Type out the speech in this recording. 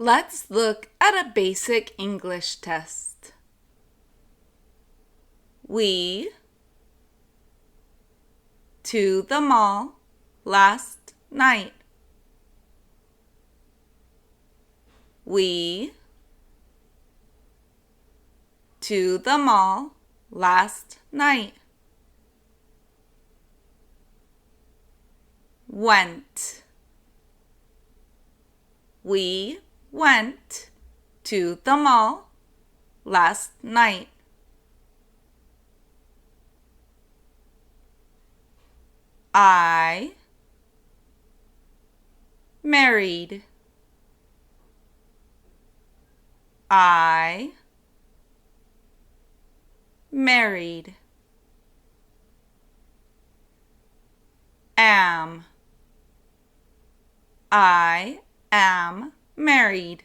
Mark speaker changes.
Speaker 1: Let's look at a basic English test. We to the mall last night. We to the mall last night. Went. We went to the mall last night. I married. I married. Am. I am married.